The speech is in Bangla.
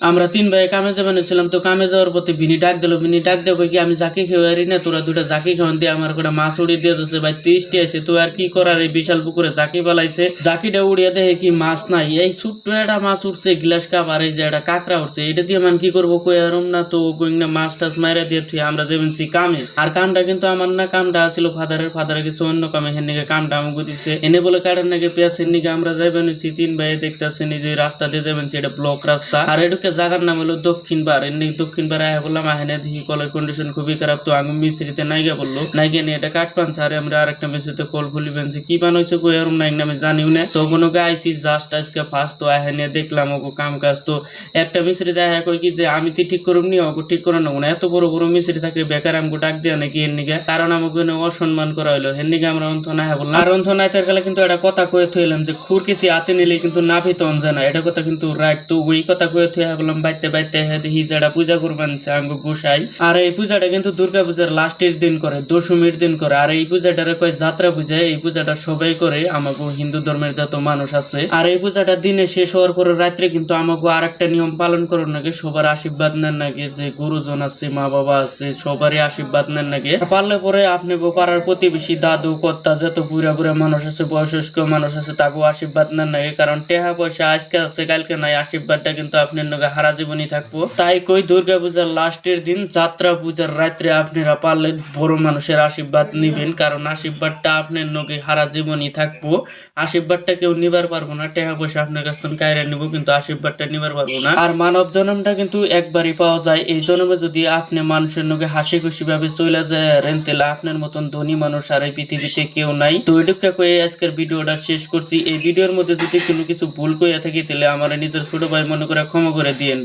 আমরা তিন ভাই কামে যাবেন ছিলাম, তো কামে যাওয়ার পথে ভিনি ডাক দিল। ভিনি ডাক দেবো কি আমি জাকি খেয়ে না, তোরা দুটা জাকি খাওয়ান দিয়ে আমার করে মাছ উড়িয়ে দিয়ে যাচ্ছে ভাই 30টি আছে। তো আর কি করার, এই বিশাল পুকুরে জাকি বালাইছে, জাকিটা উড়িয়ে দেখে কি মাছ নাই, এই ছোট্ট একটা মাছ উঠছে গ্লাস কাপ, আর এই যে একটা কাঁকড়া উঠছে, এটা দিয়ে মান কি করবো কই আরম না, তো কই না মাছ টাছ মাইরা দিয়ে তুই আমরা যাবেনছি কামে। আর কামটা কিন্তু আমার না, কামটা ছিল ফাদারের কিছু অন্য কামে, হেনিকে কামটা আমাকে দিচ্ছে এনে বলে কাটার নাকি পেঁয়াজ, হেনিকে আমরা যাইবেন তিন ভাই দেখতেছেন এই যে রাস্তা দিয়ে যাবেন, এটা ব্লক রাস্তা। আর এটুকে জায়গার নাম হলো দক্ষিণ বার। এমনি দক্ষিণ বার আয়া বললাম আহেনে দেখি কলের কন্ডিশন খুবই খারাপ, তো আমি মিস্ত্রিতে নাইগা বললো নাইগে নিয়ে এটা কাট পান স্যার, আমরা আরেকটা মিস্ত্রিতে কল খুলিবেন যে কি বান হয়েছে কই আরম নাই আমি জানিও না। তো কোনো আইসি জাস্ট আজকে ফার্স্ট, তো আহেনে দেখলাম ওকে কাম কাজ। তো একটা মিস্ত্রি দেখা কই কি যে আমি তো ঠিক করুম নি, ওকে ঠিক করে নেবো না, এত বড় বড় মিস্ত্রি থাকে বেকার আমাকে ডাক দেওয়া নাকি এর নিগে, কারণ আমাকে অসম্মান করা হইলো এর নিগে আমরা অন্থনা হ্যাঁ বললাম। আর অন্থনা গেলে কিন্তু একটা কথা কয়ে থইলাম যে খুর কিছু হাতে নিলে কিন্তু নাভি তো অঞ্জে না, এটা কথা কিন্তু রাইট। তো ওই কথা কয়ে থুয়ে বললাম বাইতে বাইতে হ্যাঁ দেখি যারা পূজা করবেন আঙ্গ গোসাই। আর এই পূজাটা কিন্তু দুর্গা পূজার লাস্টের দিন করে, দশমীর দিন করে। আর এই পূজাটারে কয় যাত্রা পূজা, এই পূজাটা সবাই করে আমাকে হিন্দু ধর্মের যত মানুষ আছে। আর এই পূজাটা দিনে শেষ হওয়ার পরে রাত্রে কিন্তু আমাকে আর একটা নিয়ম পালন করার নাকি, সবার আশীর্বাদ নেন নাকি, যে গুরুজন আছে মা বাবা আছে সবারই আশীর্বাদ নেন নাকি। পারলে পরে আপনি পাড়ার প্রতিবেশী দাদু কর্তা যত বুড়া বুড়া মানুষ আছে বয়স্ক মানুষ আছে তাকেও আশীর্বাদ নেন নাকি, কারণ টেহা পয়সা আজকে আছে কালকে নাই, আশীর্বাদটা কিন্তু আপনার নগে হারা জীবনই থাকবো। তাই কই দুর্গা পূজার লাস্টের দিন যাত্রা পূজার রাত্রে আপনারা পারলে বড় মানুষের আশীর্বাদ নিবেন, কারণ আশীর্বাদটা আপনার নগে হারা জীবনই থাকবো। আশীর্বাদটা কেউ নিবার পারবো না, টাকা পয়সা আপনার কাছ থেকে কায়রা নিবো কিন্তু আশীর্বাদটা নিবার পারবো না। আর মানব জন্মটা কিন্তু একবারই পাওয়া যায়, এই জন্মে যদি আপনি মানুষের নগে হাসি খুশি ভাবে চলে যায় তাহলে আপনার মতন ধনী মানুষ আর এই পৃথিবীতে কেউ নাই। তো এটুকু কয়ে আজকের ভিডিওটা শেষ করছি। এই ভিডিওর মধ্যে যদি কোনো কিছু ভুল কইয়া থাকি তাহলে আমার নিজের ছোট ভাই মনে করে ক্ষমা করে দিয়েন।